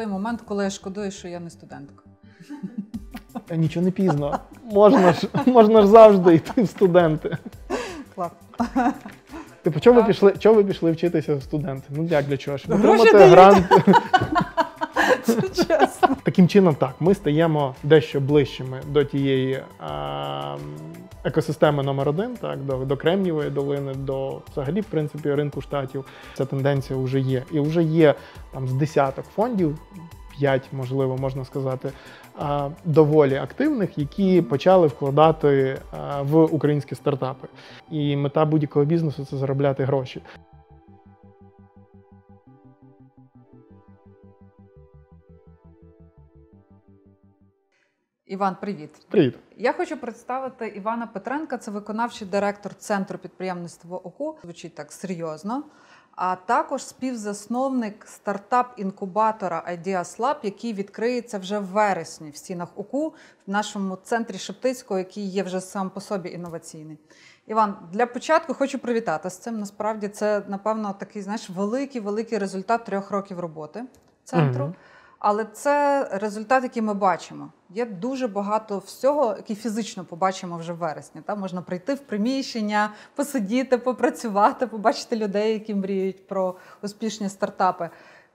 той момент, коли я шкодую, що я не студентка. Нічого не пізно. Можна ж завжди йти в студенти. Клас. Типу, чого ви пішли вчитися в студенти? Ну як, для чого? Щоб Гроші отримати дають. грант. Це чесно. Таким чином, так, ми стаємо дещо ближчими до тієї екосистеми номер 1, так, до Кремнієвої долини, до взагалі, в принципі, ринку штатів. Ця тенденція вже є. І вже є там з десяток фондів, 5, можливо, можна сказати, доволі активних, які почали вкладати в українські стартапи. І мета будь-якого бізнесу – це заробляти гроші. Іван, привіт. Привіт. Я хочу представити Івана Петренка, це виконавчий директор Центру підприємництва ОКУ. Звучить так серйозно. А також співзасновник стартап-інкубатора Ideas Lab, який відкриється вже в вересні в стінах ОКУ, в нашому центрі Шептицького, який є вже сам по собі інноваційний. Іван, для початку хочу привітати з цим. Насправді це, напевно, такий, знаєш, великий результат 3 років роботи центру. Але це результат, який ми бачимо. Є дуже багато всього, який фізично побачимо вже в вересні. Там можна прийти в приміщення, посидіти, попрацювати, побачити людей, які мріють про успішні стартапи.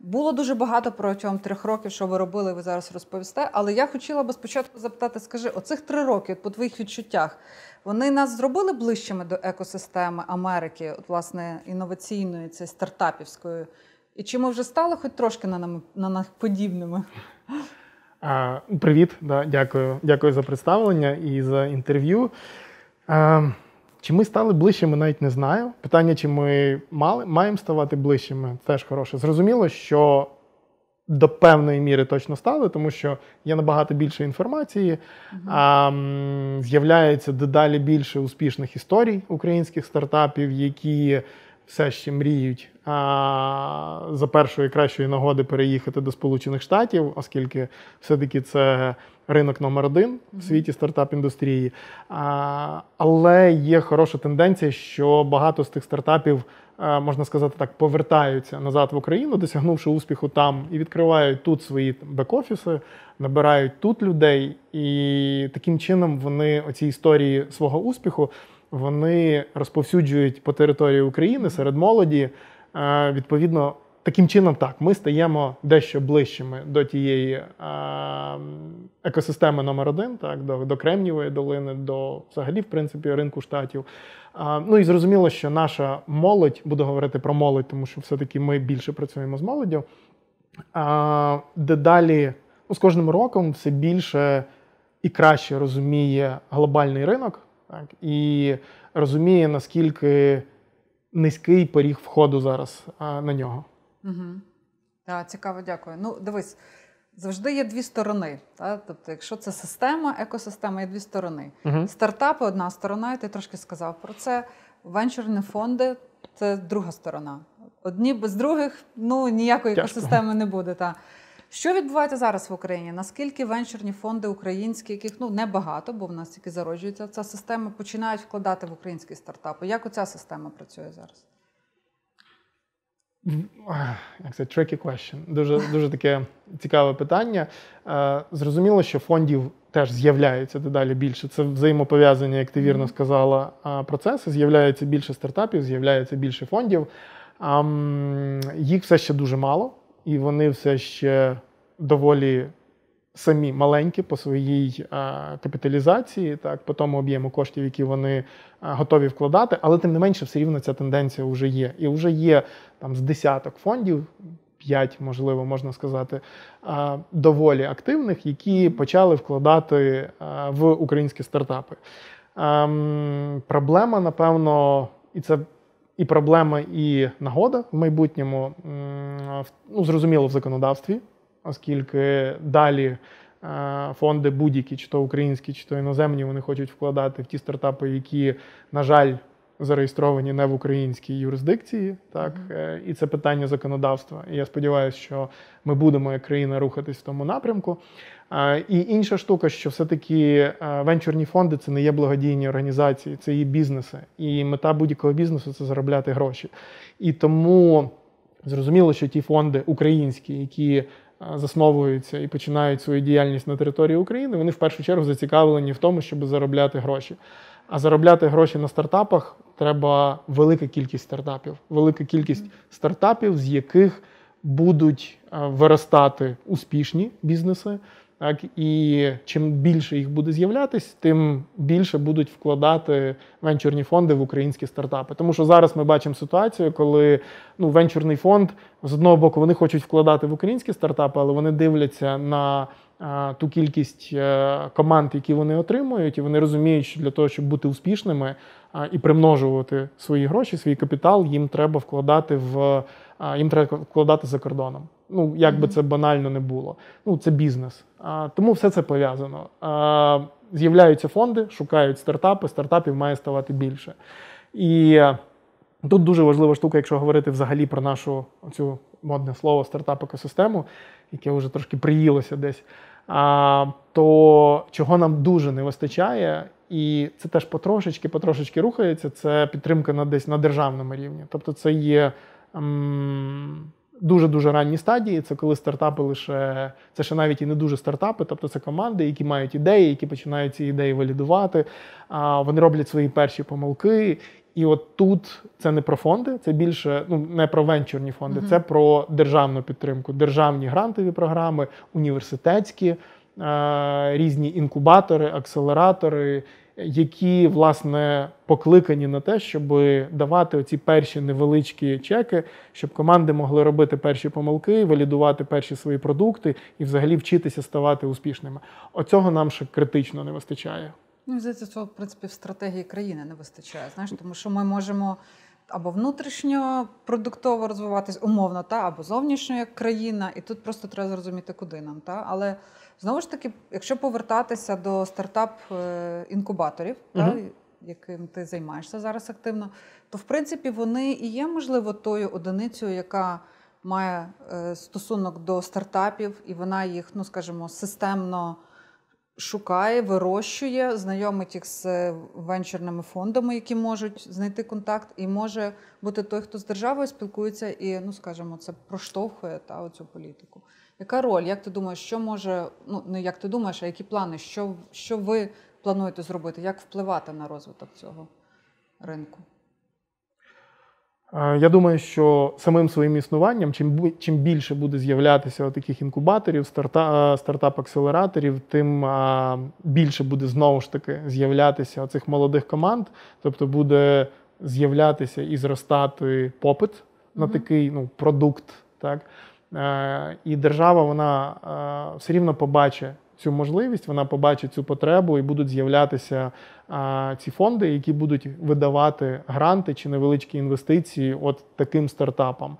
Було дуже багато протягом 3 років, що ви робили, ви зараз розповісте. Але я хотіла би спочатку запитати, скажи, оцих 3 роки, по твоїх відчуттях, вони нас зробили ближчими до екосистеми Америки, от, власне, інноваційної, цієї стартапівської? І чи ми вже стали хоч трошки на них подібними? Привіт, да, дякую за представлення і за інтерв'ю. Чи ми стали ближчими, навіть не знаю. Питання, чи ми маємо ставати ближчими, теж хороше. Зрозуміло, що до певної міри точно стали, тому що є набагато більше інформації, з'являється дедалі більше успішних історій українських стартапів, які все ще мріють за першої кращої нагоди переїхати до Сполучених Штатів, оскільки все-таки це ринок номер 1 в світі стартап-індустрії. Але є хороша тенденція, що багато з тих стартапів, можна сказати так, повертаються назад в Україну, досягнувши успіху там, і відкривають тут свої бек-офіси, набирають тут людей, і таким чином вони оці історії свого успіху вони розповсюджують по території України серед молоді. Відповідно, таким чином, так, ми стаємо дещо ближчими до тієї екосистеми номер 1, так, до Кремнієвої долини, до взагалі, в принципі, ринку штатів. Ну і зрозуміло, що наша молодь, буду говорити про молодь, тому що все-таки ми більше працюємо з молоддю, дедалі, з кожним роком все більше і краще розуміє глобальний ринок, так, і розуміє, наскільки низький поріг входу зараз на нього. Так, цікаво, дякую. Ну, дивись, завжди є 2 сторони. Так? Тобто, якщо це система, екосистема, є 2 сторони. Стартапи – одна сторона, і ти трошки сказав про це. Венчурні фонди – це друга сторона. Одні без других, ну, ніякої екосистеми не буде. Так. Що відбувається зараз в Україні? Наскільки венчурні фонди українські, яких небагато, бо в нас тільки зароджується ця система, починають вкладати в українські стартапи? Як оця система працює зараз? Це tricky question. Дуже таке цікаве питання. Зрозуміло, що фондів теж з'являється дедалі більше. Це взаємопов'язані, як ти вірно сказала, процеси. З'являється більше стартапів, з'являється більше фондів. Їх все ще дуже мало. І вони все ще доволі самі маленькі по своїй капіталізації, так, по тому об'єму коштів, які вони готові вкладати, але тим не менше все рівно ця тенденція вже є. І вже є там з десяток фондів, 5, можливо, можна сказати, доволі активних, які почали вкладати в українські стартапи. Проблема, напевно, і це і проблема, і нагода в майбутньому, ну, зрозуміло, в законодавстві, оскільки далі фонди будь-які, чи то українські, чи то іноземні, вони хочуть вкладати в ті стартапи, які, на жаль, зареєстровані не в українській юрисдикції. Так? І це питання законодавства. І я сподіваюся, що ми будемо, як країна, рухатись в тому напрямку. І інша штука, що все-таки венчурні фонди – це не є благодійні організації, це є бізнеси. І мета будь-якого бізнесу – це заробляти гроші. І тому зрозуміло, що ті фонди українські, які засновуються і починають свою діяльність на території України, вони в першу чергу зацікавлені в тому, щоб заробляти гроші. А заробляти гроші на стартапах треба велика кількість стартапів. Велика кількість стартапів, з яких будуть виростати успішні бізнеси. Так, і чим більше їх буде з'являтись, тим більше будуть вкладати венчурні фонди в українські стартапи. Тому що зараз ми бачимо ситуацію, коли венчурний фонд, з одного боку, вони хочуть вкладати в українські стартапи, але вони дивляться на ту кількість команд, які вони отримують, і вони розуміють, що для того, щоб бути успішними і примножувати свої гроші, свій капітал, їм треба вкладати за кордоном. Як би це банально не було. Це бізнес. Тому все це пов'язано. З'являються фонди, шукають стартапи, стартапів має ставати більше. І тут дуже важлива штука, якщо говорити взагалі про нашу оцю модне слово стартап-екосистему, яке вже трошки приїлося десь, то чого нам дуже не вистачає, і це теж потрошечки рухається, це підтримка десь на державному рівні. Тобто це є дуже-дуже ранні стадії, це коли стартапи це ще навіть і не дуже стартапи, тобто це команди, які мають ідеї, які починають ці ідеї валідувати, вони роблять свої перші помилки. І от тут це не про фонди, це більше, не про венчурні фонди, це про державну підтримку, державні грантові програми, університетські, різні інкубатори, акселератори, які, власне, покликані на те, щоб давати оці перші невеличкі чеки, щоб команди могли робити перші помилки, валідувати перші свої продукти і взагалі вчитися ставати успішними. Оцього нам ще критично не вистачає. Здається, цього, в принципі, в стратегії країни не вистачає, тому що ми можемо або внутрішньо продуктово розвиватись, умовно, або зовнішньо як країна, і тут просто треба зрозуміти, куди нам. Але, знову ж таки, якщо повертатися до стартап-інкубаторів, яким ти займаєшся зараз активно, то, в принципі, вони і є, можливо, тою одиницею, яка має стосунок до стартапів, і вона їх, скажімо, системно шукає, вирощує, знайомить їх з венчурними фондами, які можуть знайти контакт, і може бути той, хто з державою спілкується і, скажімо, це проштовхує оцю політику. Яка роль? Як ти думаєш, що може, не як ти думаєш, а які плани, що ви плануєте зробити, як впливати на розвиток цього ринку? Я думаю, що самим своїм існуванням, чим більше буде з'являтися таких інкубаторів, стартап-акселераторів, тим більше буде знову ж таки з'являтися оцих молодих команд, тобто буде з'являтися і зростати попит на такий продукт. Так? І держава, вона все рівно побачить цю можливість, вона побачить цю потребу, і будуть з'являтися ці фонди, які будуть видавати гранти чи невеличкі інвестиції от таким стартапам.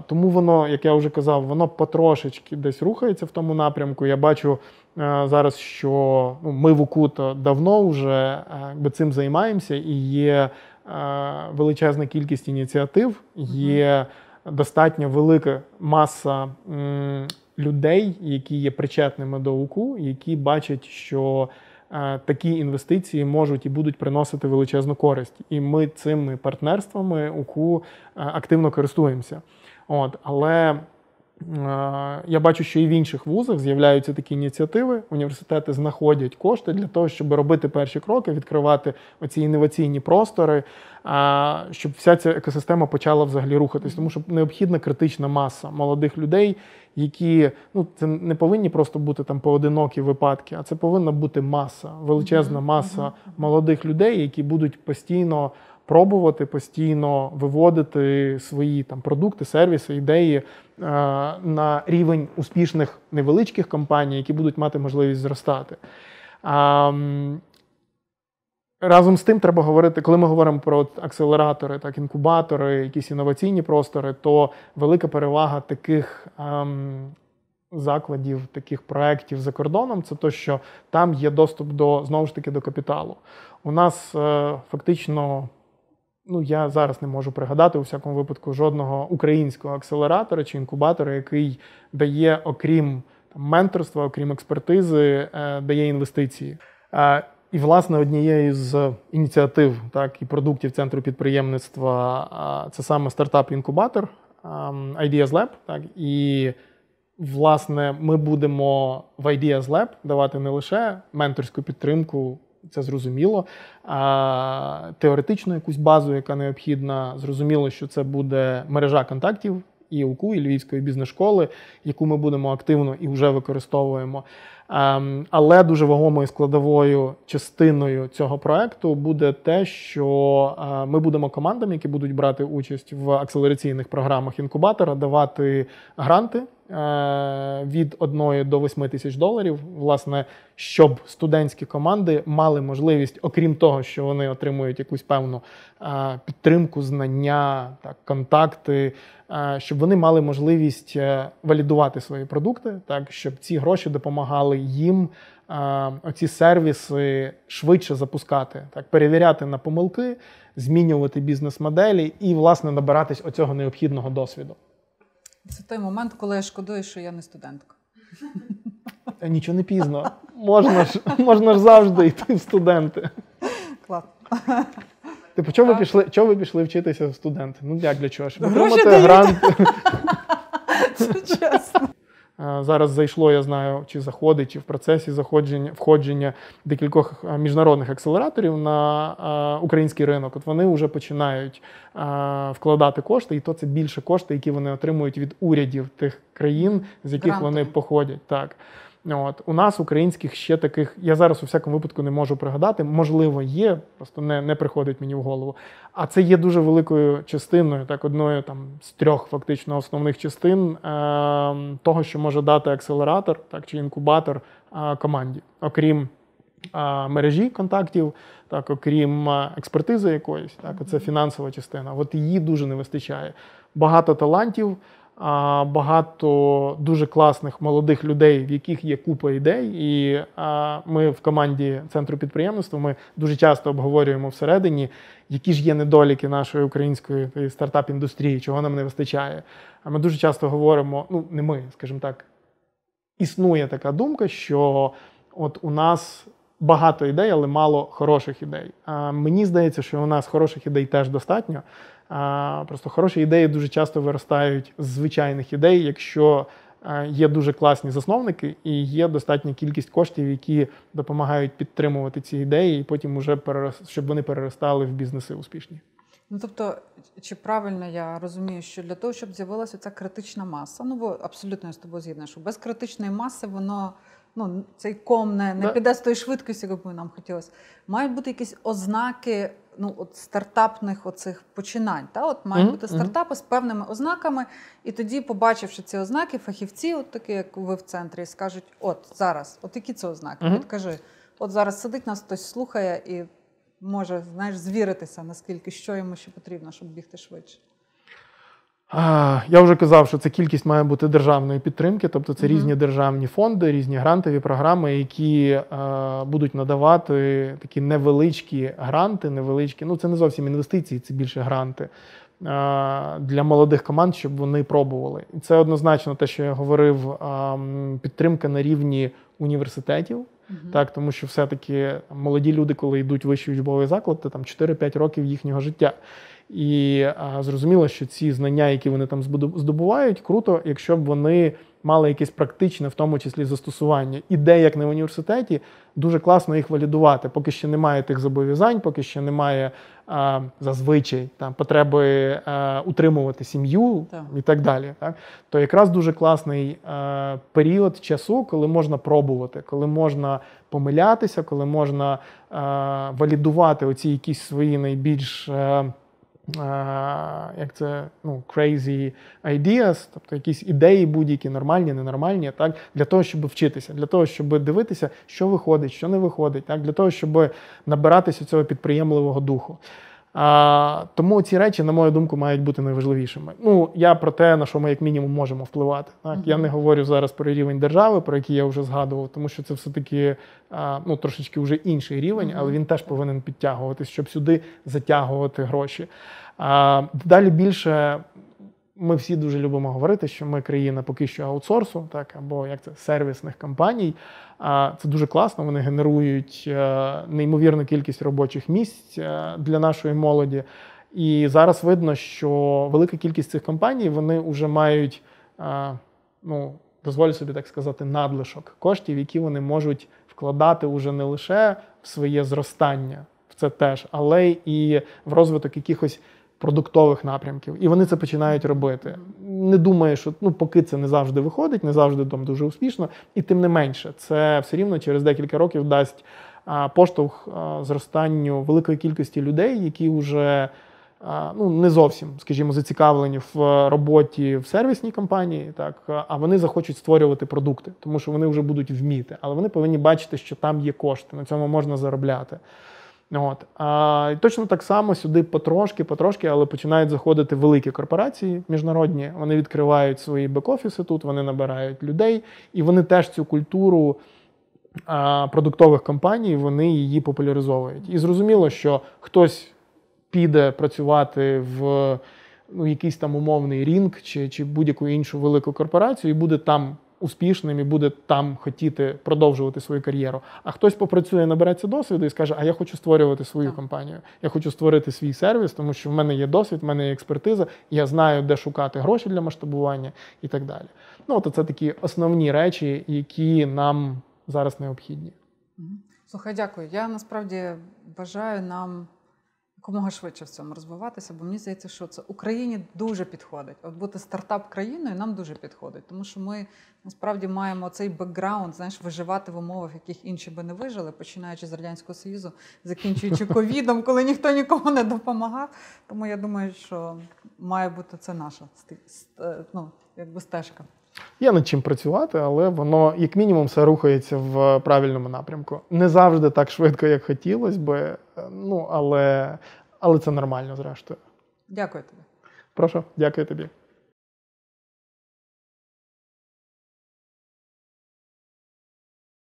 Тому воно, як я вже казав, воно потрошечки десь рухається в тому напрямку. Я бачу зараз, що ми в УКУ давно вже цим займаємося, і є величезна кількість ініціатив, є достатньо велика маса людей, які є причетними до УКУ, які бачать, що такі інвестиції можуть і будуть приносити величезну користь. І ми цими партнерствами УКУ активно користуємося. Але я бачу, що і в інших вузах з'являються такі ініціативи, університети знаходять кошти для того, щоб робити перші кроки, відкривати оці інноваційні простори, щоб вся ця екосистема почала взагалі рухатись. Тому що необхідна критична маса молодих людей, які, це не повинні просто бути поодинокі випадки, а це повинна бути маса, величезна маса молодих людей, які будуть постійно пробувати, постійно виводити свої продукти, сервіси, ідеї на рівень успішних невеличких компаній, які будуть мати можливість зростати. Разом з тим треба говорити, коли ми говоримо про акселератори, інкубатори, якісь інноваційні простори, то велика перевага таких закладів, таких проєктів за кордоном, це те, що там є доступ знову ж таки, до капіталу. У нас фактично, я зараз не можу пригадати, у всякому випадку, жодного українського акселератора чи інкубатора, який дає, окрім менторства, окрім експертизи, дає інвестиції. І, власне, однією з ініціатив і продуктів Центру підприємництва це саме стартап-інкубатор Ideas Lab. І власне, ми будемо в Ideas Lab давати не лише менторську підтримку, це зрозуміло, а теоретичну якусь базу, яка необхідна. Зрозуміло, що це буде мережа контактів і УКУ, і Львівської бізнес-школи, яку ми будемо активно і вже використовуємо. Але дуже вагомою складовою частиною цього проекту буде те, що ми будемо командам, які будуть брати участь в акселераційних програмах інкубатора, давати гранти від 1 до 8 тисяч доларів, власне, щоб студентські команди мали можливість, окрім того, що вони отримують якусь певну підтримку, знання, так, контакти, щоб вони мали можливість валідувати свої продукти, так, щоб ці гроші допомагали їм оці сервіси швидше запускати, так, перевіряти на помилки, змінювати бізнес-моделі і, власне, набиратись оцього необхідного досвіду. Це той момент, коли я шкодую, що я не студентка. Нічого не пізно. Можна ж завжди йти в студенти. Клас. Типу, чого ви пішли вчитися в студенти? Ну, як для чого? Щоб Гроші отримати грант. Це чесно. Зараз зайшло, я знаю, чи заходить, чи в процесі входження декількох міжнародних акселераторів на український ринок. От вони вже починають вкладати кошти, і то це більше кошти, які вони отримують від урядів тих країн, з яких Грантом. вони походять. Так. От. У нас українських ще таких, я зараз у всякому випадку не можу пригадати, можливо є, просто не приходить мені в голову. А це є дуже великою частиною, так, одною там, з 3 фактично основних частин того, що може дати акселератор, так, чи інкубатор команді. Окрім мережі контактів, так, окрім експертизи якоїсь, так, це фінансова частина. От її дуже не вистачає. Багато талантів, багато дуже класних молодих людей, в яких є купа ідей. І ми в команді Центру підприємництва, ми дуже часто обговорюємо всередині, які ж є недоліки нашої української стартап-індустрії, чого нам не вистачає. А ми дуже часто говоримо, ну не ми, скажімо так, існує така думка, що от у нас багато ідей, але мало хороших ідей. Мені здається, що у нас хороших ідей теж достатньо. Просто хороші ідеї дуже часто виростають з звичайних ідей, якщо є дуже класні засновники і є достатня кількість коштів, які допомагають підтримувати ці ідеї, і потім уже щоб вони переростали в бізнеси успішні. Ну, тобто, чи правильно я розумію, що для того, щоб з'явилася ця критична маса, ну, бо абсолютно я з тобою згідна, що без критичної маси воно, ну, цей ком не піде з тої швидкості, яку нам хотілося. Мають бути якісь ознаки, ну, от стартапних оцих починань. Та? От мають бути стартапи з певними ознаками, і тоді, побачивши ці ознаки, фахівці, от такі, як ви в центрі, скажуть, от зараз, от які це ознаки? От кажи, от зараз сидить нас хтось слухає і може, знаєш, звіритися, наскільки, що йому ще потрібно, щоб бігти швидше. Я вже казав, що це кількість має бути державної підтримки, тобто це різні державні фонди, різні грантові програми, які будуть надавати такі невеличкі гранти, невеличкі, ну це не зовсім інвестиції, це більше гранти для молодих команд, щоб вони пробували. І це однозначно те, що я говорив, підтримка на рівні університетів, так, тому що все-таки молоді люди, коли йдуть в вищий учбовий заклад, це там 4-5 років їхнього життя. І зрозуміло, що ці знання, які вони там здобувають, круто, якщо б вони мали якесь практичне, в тому числі, застосування. Ідей, як на університеті, дуже класно їх валідувати. Поки ще немає тих зобов'язань, поки ще немає зазвичай там, потреби утримувати сім'ю і так далі. Так? То якраз дуже класний період часу, коли можна пробувати, коли можна помилятися, коли можна валідувати оці якісь свої найбільш як це, ну, crazy ideas, тобто якісь ідеї будь-які, нормальні, ненормальні, так, для того, щоб вчитися, для того, щоб дивитися, що виходить, що не виходить, так, для того, щоб набиратися цього підприємливого духу. Тому ці речі, на мою думку, мають бути найважливішими. Ну, я про те, на що ми як мінімум можемо впливати. Так? Я не говорю зараз про рівень держави, про який я вже згадував, тому що це все-таки ну, трошечки вже інший рівень, але він теж повинен підтягуватись, щоб сюди затягувати гроші. Далі більше ми всі дуже любимо говорити, що ми країна поки що аутсорсу, так, або як це, сервісних компаній. Це дуже класно, вони генерують неймовірну кількість робочих місць для нашої молоді. І зараз видно, що велика кількість цих компаній, вони вже мають, ну, дозволю собі так сказати, надлишок коштів, які вони можуть вкладати уже не лише в своє зростання, в це теж, але і в розвиток якихось продуктових напрямків. І вони це починають робити. Не думаю, що поки це не завжди виходить, не завжди там дуже успішно, і тим не менше, це все рівно через декілька років дасть поштовх зростанню великої кількості людей, які вже не зовсім, скажімо, зацікавлені в роботі в сервісній компанії, так, а вони захочуть створювати продукти, тому що вони вже будуть вміти, але вони повинні бачити, що там є кошти, на цьому можна заробляти. І точно так само сюди потрошки, але починають заходити великі корпорації міжнародні, вони відкривають свої бек-офіси тут, вони набирають людей, і вони теж цю культуру продуктових компаній, вони її популяризовують. І зрозуміло, що хтось піде працювати в якийсь там умовний Рінг чи будь-яку іншу велику корпорацію і буде там успішним і буде там хотіти продовжувати свою кар'єру. А хтось попрацює, набереться досвіду і скаже, а я хочу створювати свою компанію, я хочу створити свій сервіс, тому що в мене є досвід, в мене є експертиза, я знаю, де шукати гроші для масштабування і так далі. Це такі основні речі, які нам зараз необхідні. Слухай, дякую. Я насправді бажаю нам якомога швидше в цьому розвиватися, бо мені здається, що це Україні дуже підходить. От бути стартап-країною нам дуже підходить, тому що ми насправді маємо цей бекграунд, виживати в умовах, в яких інші би не вижили, починаючи з Радянського Союзу, закінчуючи ковідом, коли ніхто нікому не допомагав. Тому я думаю, що має бути це наша стежка. Є над чим працювати, але воно, як мінімум, все рухається в правильному напрямку. Не завжди так швидко, як хотілося би, але це нормально, зрештою. Дякую тобі. Прошу, дякую тобі.